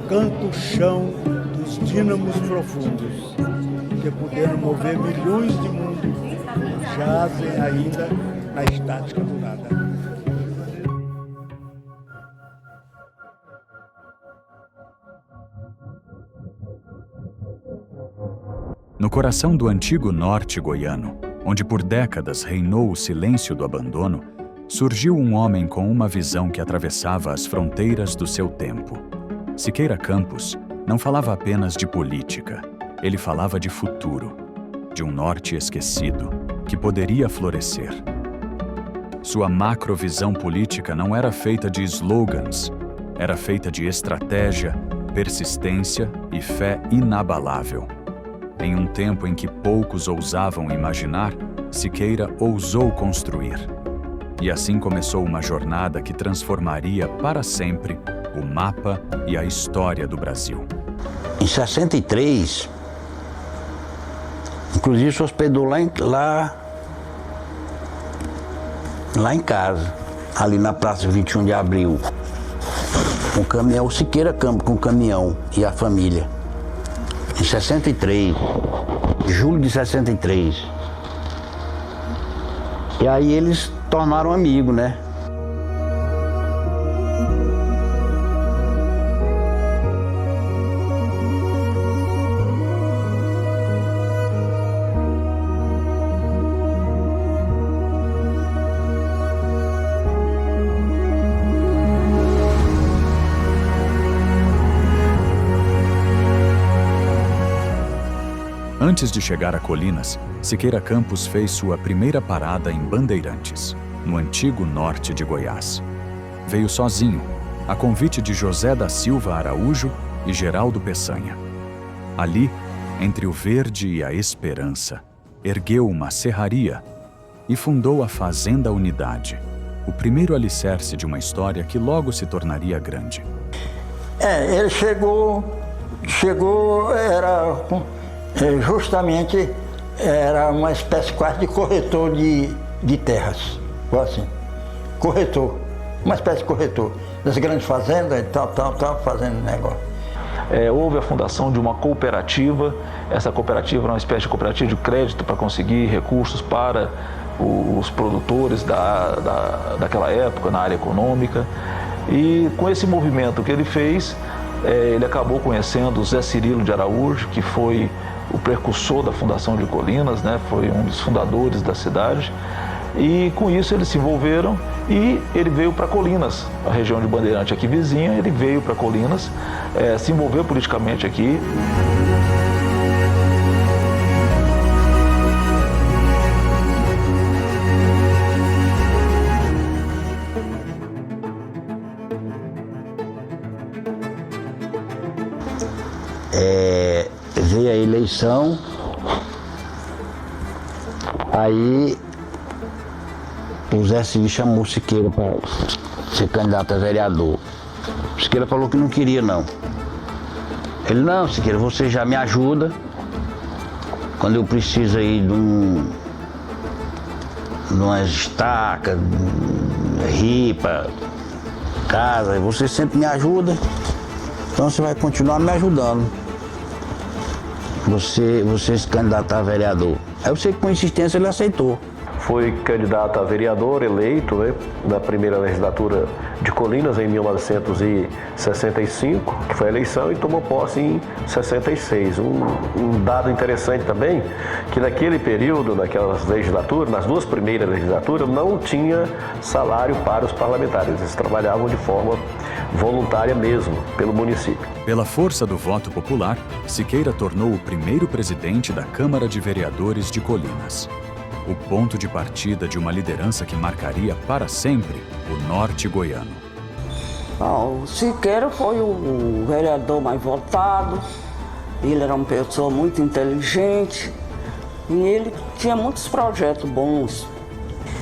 canta o chão dos dínamos profundos, que puderam mover milhões de mundos, jazem ainda na estática do nada. No coração do antigo norte goiano, onde por décadas reinou o silêncio do abandono, surgiu um homem com uma visão que atravessava as fronteiras do seu tempo. Siqueira Campos não falava apenas de política, ele falava de futuro, de um norte esquecido, que poderia florescer. Sua macrovisão política não era feita de slogans, era feita de estratégia, persistência e fé inabalável. Em um tempo em que poucos ousavam imaginar, Siqueira ousou construir. E assim começou uma jornada que transformaria para sempre o mapa e a história do Brasil. Em 63, inclusive se hospedou lá em casa, ali na Praça 21 de Abril. Um caminhão, o Siqueira Campos com o caminhão e a família. Em 63, julho de 63. E aí eles tornaram amigos, né? Antes de chegar a Colinas, Siqueira Campos fez sua primeira parada em Bandeirantes, no antigo norte de Goiás. Veio sozinho, a convite de José da Silva Araújo e Geraldo Peçanha. Ali, entre o verde e a esperança, ergueu uma serraria e fundou a Fazenda Unidade, o primeiro alicerce de uma história que logo se tornaria grande. Ele chegou, justamente era uma espécie quase de corretor de terras, assim, corretor, uma espécie de corretor das grandes fazendas e tal, fazendo negócio. Houve a fundação de uma cooperativa, essa cooperativa era uma espécie de cooperativa de crédito para conseguir recursos para os produtores daquela época na área econômica, e com esse movimento que ele fez, ele acabou conhecendo o Zé Cirilo de Araújo, que foi o precursor da fundação de Colinas, né? Foi um dos fundadores da cidade, e com isso eles se envolveram e ele veio para Colinas, a região de Bandeirante aqui vizinha, ele veio para Colinas, se envolveu politicamente aqui. Veio a eleição, aí o Zé Cirilo chamou o Siqueira para ser candidato a vereador. O Siqueira falou que não queria, não. Ele, não, Siqueira, você já me ajuda quando eu preciso aí de umas estacas, ripa, casa, você sempre me ajuda, então você vai continuar me ajudando. Você se candidatar a vereador. Aí eu sei que com insistência ele aceitou. Foi candidato a vereador eleito, né, na primeira legislatura de Colinas em 1965, que foi a eleição, e tomou posse em 66. Um dado interessante também, que naquele período, naquelas legislaturas, nas duas primeiras legislaturas, não tinha salário para os parlamentares. Eles trabalhavam de forma voluntária mesmo, pelo município. Pela força do voto popular, Siqueira tornou o primeiro presidente da Câmara de Vereadores de Colinas. O ponto de partida de uma liderança que marcaria para sempre o norte goiano. O Siqueira foi o vereador mais votado, ele era uma pessoa muito inteligente e ele tinha muitos projetos bons.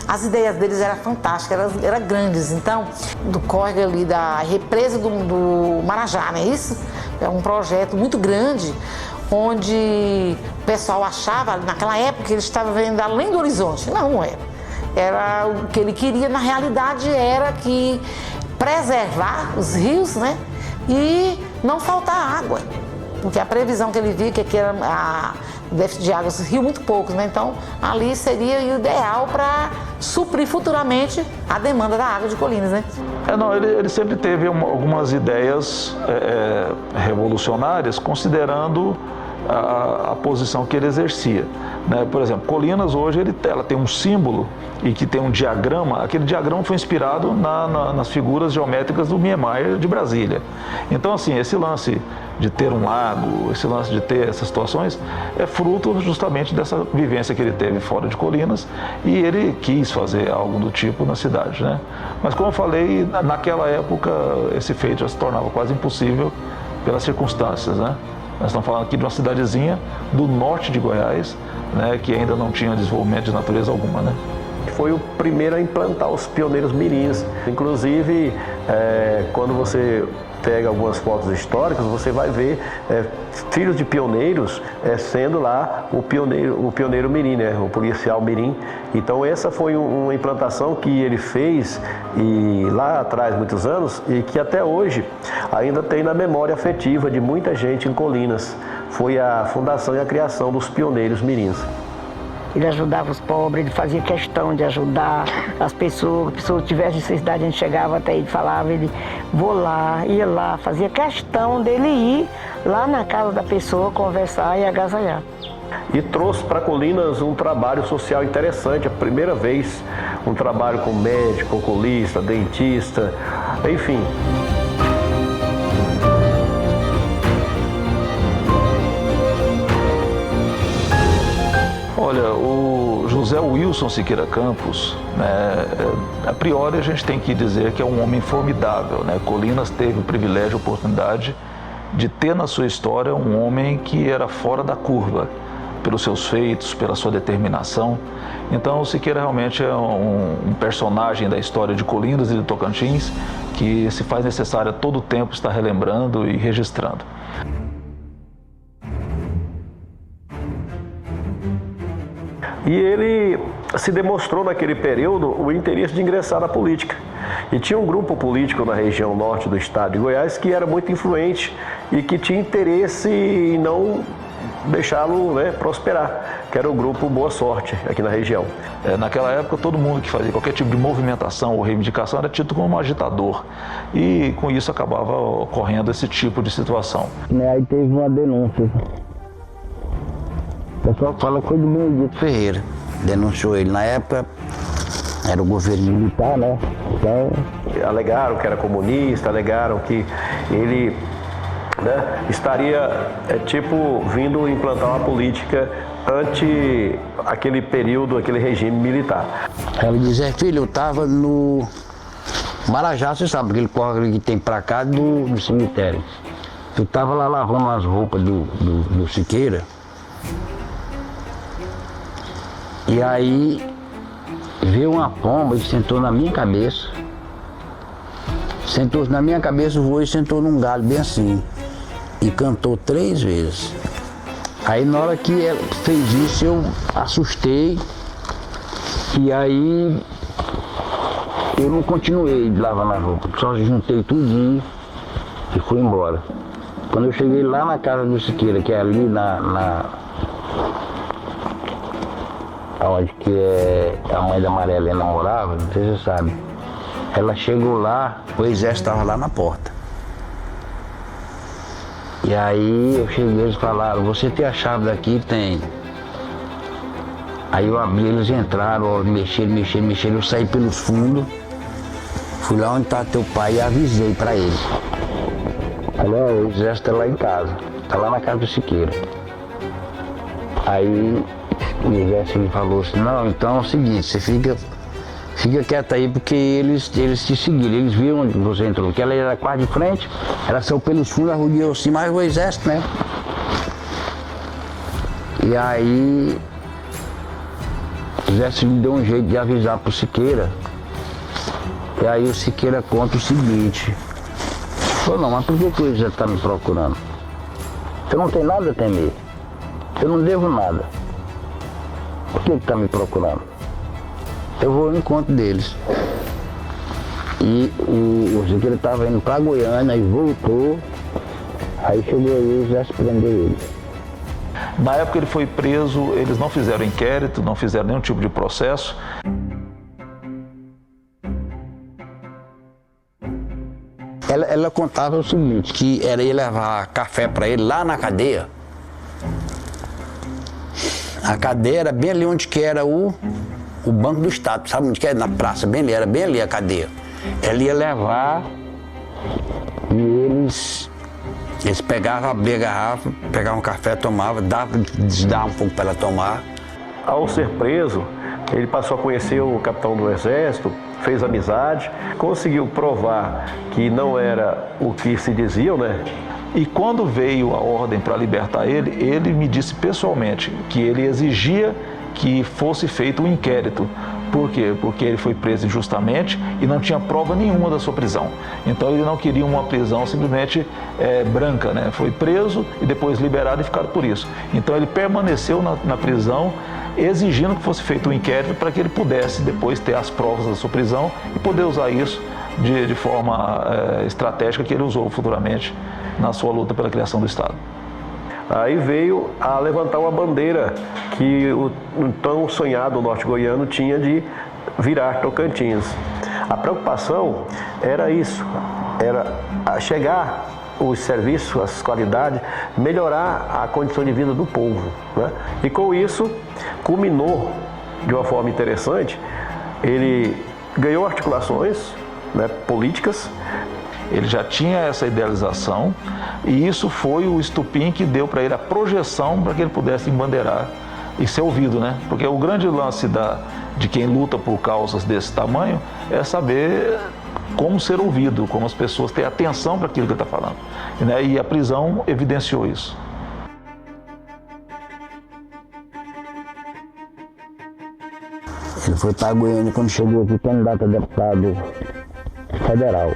As ideias deles eram fantásticas, eram grandes. Então, do córrego ali da represa do Marajá, não é isso? É um projeto muito grande, onde o pessoal achava, naquela época, que ele estava vendo além do horizonte. Não era. Era o que ele queria, na realidade, era que preservar os rios, né? E não faltar água. Porque a previsão que ele viu que aqui era o déficit de água, rio muito poucos, né? Então ali seria o ideal para suprir futuramente a demanda da água de Colinas, né? Ele sempre teve algumas ideias revolucionárias, considerando a posição que ele exercia, né? Por exemplo, Colinas hoje ela tem um símbolo e que tem um diagrama. Aquele diagrama foi inspirado nas figuras geométricas do Niemeyer de Brasília. Então, assim, esse lance de ter um lago, esse lance de ter essas situações, é fruto justamente dessa vivência que ele teve fora de Colinas, e ele quis fazer algo do tipo na cidade, né? Mas, como eu falei, naquela época esse feito já se tornava quase impossível pelas circunstâncias, né? Nós estamos falando aqui de uma cidadezinha do norte de Goiás, né, que ainda não tinha desenvolvimento de natureza alguma, né? Foi o primeiro a implantar os pioneiros mirins. Inclusive, quando você pega algumas fotos históricas, você vai ver filhos de pioneiros sendo lá o pioneiro mirim, né? O policial mirim. Então essa foi uma implantação que ele fez e lá atrás, muitos anos, e que até hoje ainda tem na memória afetiva de muita gente em Colinas. Foi a fundação e a criação dos pioneiros mirins. Ele ajudava os pobres, ele fazia questão de ajudar as pessoas. Se a pessoa tivesse necessidade, a gente chegava até ele, falava, ele ia lá, fazia questão dele ir lá na casa da pessoa, conversar e agasalhar. E trouxe para Colinas um trabalho social interessante, a primeira vez, um trabalho com médico, oculista, dentista, enfim. Olha, o José Wilson Siqueira Campos, né, a priori a gente tem que dizer que é um homem formidável, né? Colinas teve o privilégio, a oportunidade de ter na sua história um homem que era fora da curva, pelos seus feitos, pela sua determinação. Então, o Siqueira realmente é um personagem da história de Colinas e de Tocantins que se faz necessário a todo tempo estar relembrando e registrando. E ele se demonstrou naquele período o interesse de ingressar na política. E tinha um grupo político na região norte do estado de Goiás que era muito influente e que tinha interesse em não deixá-lo, né, prosperar, que era o grupo Boa Sorte aqui na região. Naquela época, todo mundo que fazia qualquer tipo de movimentação ou reivindicação era tido como um agitador, e com isso acabava ocorrendo esse tipo de situação. Aí teve uma denúncia. O pessoal fala que foi do Benedito Ferreira, denunciou ele. Na época era o governo militar, né? Então... Alegaram que era comunista, alegaram que ele, né, estaria vindo implantar uma política ante aquele período, aquele regime militar. Ela diz, filho, eu estava no Marajá, você sabe, aquele córrego que tem pra cá do cemitério. Eu estava lá lavando as roupas do Siqueira. E aí veio uma pomba e sentou na minha cabeça. Sentou na minha cabeça, voou e sentou num galho bem assim. E cantou 3 vezes. Aí na hora que ela fez isso, eu assustei. E aí eu não continuei lavando a roupa, só juntei tudinho e fui embora. Quando eu cheguei lá na casa do Siqueira, que é ali onde que a mãe da Maria Helena morava, não sei se você sabe. Ela chegou lá, o exército estava lá na porta. E aí eu cheguei, eles falaram, você tem a chave daqui? Tem. Aí eu abri, eles entraram, mexeram, eu saí pelos fundos, fui lá onde está teu pai e avisei para ele. Olha, o exército está lá em casa, está lá na casa do Siqueira. Aí o exército falou assim, não, então é o seguinte, você fica quieto aí porque eles te seguiram, eles viram onde você entrou, porque ela era quase de frente, ela saiu pelos fundos, arrodeou assim, mas o exército, né? E aí o exército me deu um jeito de avisar pro Siqueira, e aí o Siqueira conta o seguinte, falou, não, mas por que o exército está me procurando? Você não tem nada a temer, eu não devo nada. Por que está me procurando? Eu vou ao encontro deles. E o Siqueira estava indo para Goiânia e voltou. Aí chegou aí o exército prendeu ele. Na época ele foi preso, eles não fizeram inquérito, não fizeram nenhum tipo de processo. Ela contava o seguinte, que era ir levar café para ele lá na cadeia. A cadeia era bem ali onde que era o Banco do Estado, sabe onde que era? Na praça, bem ali, era bem ali a cadeia. Ela ia levar e eles pegavam, abriam a garrafa, pegavam um café, tomavam, davam um pouco para ela tomar. Ao ser preso, ele passou a conhecer o capitão do exército, fez amizade, conseguiu provar que não era o que se diziam, né? E quando veio a ordem para libertar ele, ele me disse pessoalmente que ele exigia que fosse feito um inquérito. Por quê? Porque ele foi preso injustamente e não tinha prova nenhuma da sua prisão. Então ele não queria uma prisão simplesmente branca, né? Foi preso e depois liberado e ficado por isso. Então ele permaneceu na prisão exigindo que fosse feito um inquérito para que ele pudesse depois ter as provas da sua prisão e poder usar isso de forma estratégica que ele usou futuramente na sua luta pela criação do Estado. Aí veio a levantar uma bandeira que o tão sonhado norte-goiano tinha de virar Tocantins. A preocupação era isso, era chegar os serviços, as qualidades, melhorar a condição de vida do povo, né? E com isso, culminou de uma forma interessante, ele ganhou articulações, né, políticas. Ele já tinha essa idealização e isso foi o estupim que deu para ele a projeção para que ele pudesse embandeirar e ser ouvido, né? Porque o grande lance de quem luta por causas desse tamanho é saber como ser ouvido, como as pessoas têm atenção para aquilo que ele está falando, né? E a prisão evidenciou isso. Ele foi para Goiânia quando chegou aqui, candidato a deputado federal.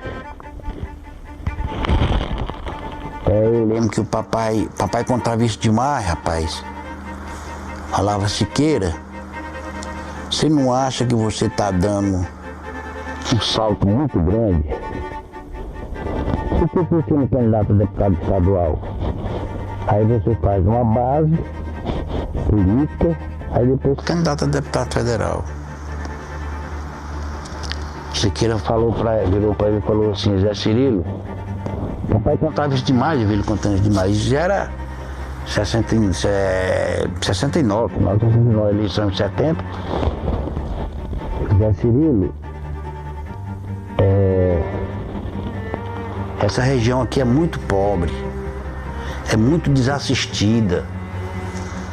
Eu lembro que o papai contava isso demais, rapaz. Falava, Siqueira, você não acha que você está dando um salto muito grande? Por que você não é candidato a deputado estadual? Aí você faz uma base política, aí depois candidato a deputado federal. Siqueira virou para ele e falou assim, Zé Cirilo, o papai contava isso demais, ele contando isso demais. Isso já era 69, eleição de 70. Zé Cirilo, essa região aqui é muito pobre, é muito desassistida,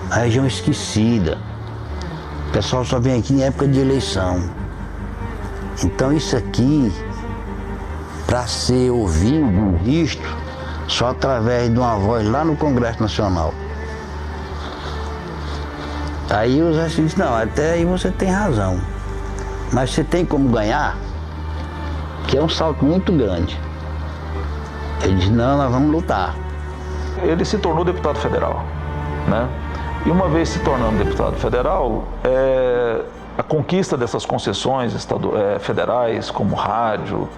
a região esquecida. O pessoal só vem aqui em época de eleição. Então isso aqui, para ser ouvido, visto, só através de uma voz lá no Congresso Nacional. Aí o Zé disse, não, até aí você tem razão, mas você tem como ganhar, que é um salto muito grande. Ele disse, não, nós vamos lutar. Ele se tornou deputado federal, né? E uma vez se tornando deputado federal, a conquista dessas concessões federais, como rádio,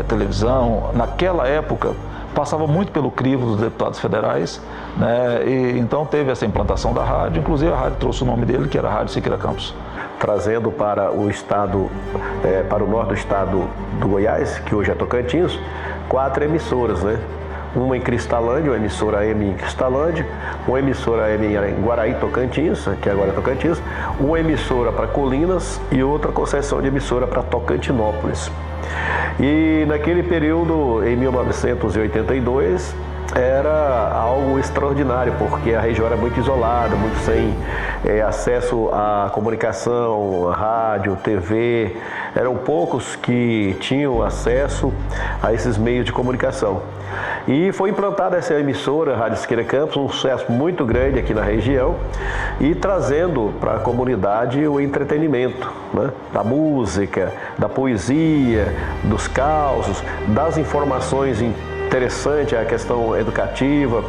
televisão, naquela época passava muito pelo crivo dos deputados federais, né? E então teve essa implantação da rádio, inclusive a rádio trouxe o nome dele, que era a Rádio Siqueira Campos. Trazendo para o estado, para o norte do estado do Goiás, que hoje é Tocantins, 4 emissoras, né? Uma em Cristalândia, uma emissora AM em Cristalândia, uma emissora AM em Guaraí, Tocantins, que agora é Tocantins, uma emissora para Colinas e outra concessão de emissora para Tocantinópolis. E naquele período, em 1982, era algo extraordinário, porque a região era muito isolada, muito sem acesso à comunicação, rádio, TV. Eram poucos que tinham acesso a esses meios de comunicação. E foi implantada essa emissora, Rádio Siqueira Campos, um sucesso muito grande aqui na região e trazendo para a comunidade o entretenimento, né? Da música, da poesia, dos causos, das informações interessante a questão educativa.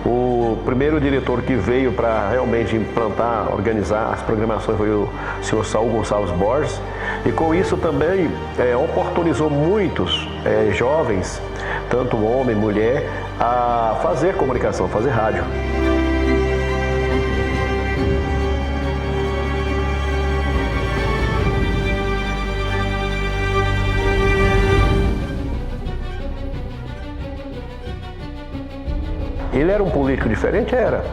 O primeiro diretor que veio para realmente implantar, organizar as programações foi o senhor Saul Gonçalves Borges, e com isso também oportunizou muitos jovens tanto homem, mulher, a fazer comunicação, fazer rádio. Ele era um político diferente? Era.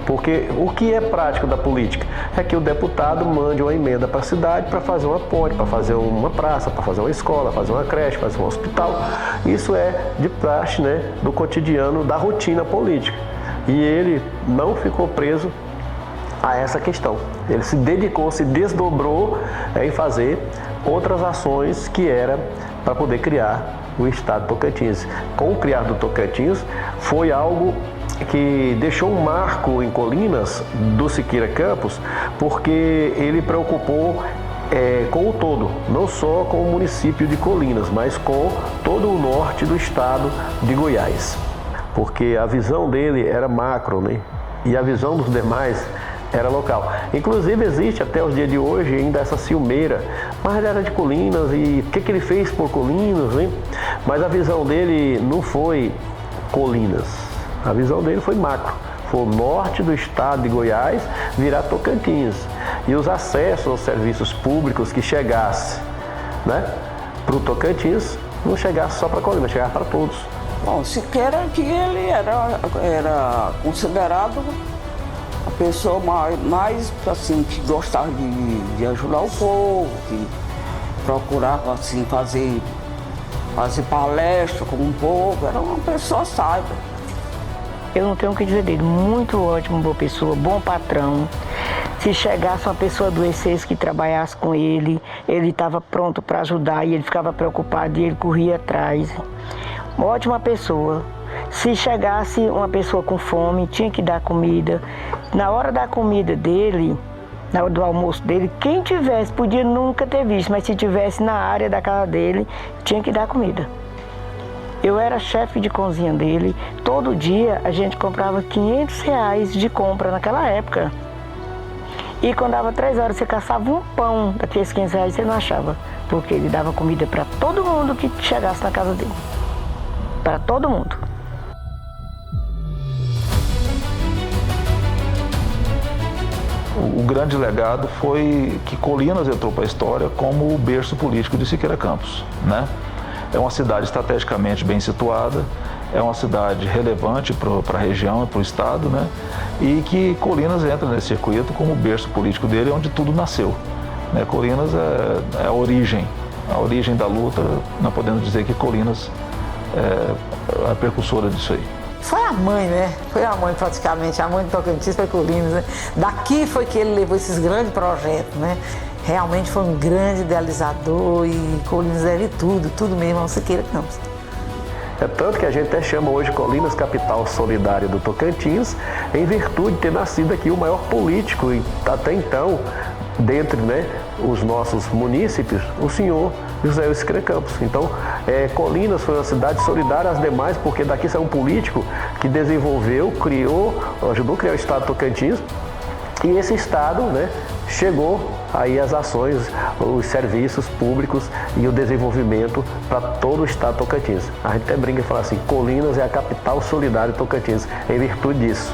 Porque o que é prático da política? É que o deputado mande uma emenda para a cidade para fazer uma ponte, para fazer uma praça, para fazer uma escola, fazer uma creche, fazer um hospital. Isso é de praxe, né, do cotidiano, da rotina política. E ele não ficou preso a essa questão. Ele se dedicou, se desdobrou em fazer outras ações que era para poder criar o estado Tocantins. Com o criar do Tocantins, foi algo que deixou um marco em Colinas do Siqueira Campos, porque ele preocupou com o todo, não só com o município de Colinas, mas com todo o norte do estado de Goiás. Porque a visão dele era macro, né? E a visão dos demais era local. Inclusive existe até os dias de hoje ainda essa ciumeira, mas ele era de Colinas e o que ele fez por Colinas, né? Mas a visão dele não foi Colinas, a visão dele foi macro, foi o norte do estado de Goiás virar Tocantins e os acessos aos serviços públicos que chegasse, né, para o Tocantins, não chegasse só para Colinas, chegasse para todos. Bom, Siqueira que ele era considerado a pessoa mais assim, que gostava de ajudar o povo, que procurava assim, fazer palestra com o povo, era uma pessoa sábia. Eu não tenho o que dizer dele, muito ótimo, boa pessoa, bom patrão. Se chegasse uma pessoa adoecesse que trabalhasse com ele estava pronto para ajudar e ele ficava preocupado e ele corria atrás. Uma ótima pessoa. Se chegasse uma pessoa com fome, tinha que dar comida. Na hora da comida dele, na hora do almoço dele, quem tivesse, podia nunca ter visto, mas se tivesse na área da casa dele, tinha que dar comida. Eu era chefe de cozinha dele, todo dia a gente comprava R$500 de compra naquela época. E quando dava 3 horas, você caçava um pão daqueles R$500, você não achava, porque ele dava comida para todo mundo que chegasse na casa dele. Para todo mundo. O grande legado foi que Colinas entrou para a história como o berço político de Siqueira Campos, né? É uma cidade estrategicamente bem situada, é uma cidade relevante para a região e para o estado, né? E que Colinas entra nesse circuito como o berço político dele, onde tudo nasceu, né? Colinas é a origem da luta. Nós podemos dizer que Colinas é a precursora disso aí. Foi a mãe, né? Foi a mãe praticamente, a mãe de Tocantins foi Colinas, né? Daqui foi que ele levou esses grandes projetos, né? Realmente foi um grande idealizador e Colinas deve tudo mesmo ao Siqueira Campos. É tanto que a gente até chama hoje Colinas capital solidária do Tocantins, em virtude de ter nascido aqui o maior político e até então, dentre, né, os nossos munícipes, o senhor José Siqueira Campos. Então, Colinas foi uma cidade solidária às demais, porque daqui saiu um político que desenvolveu, ajudou a criar o estado Tocantins, e esse estado, né, chegou aí as ações, os serviços públicos e o desenvolvimento para todo o estado Tocantins. A gente até brinca e fala assim, Colinas é a capital solidária de Tocantins, em virtude disso.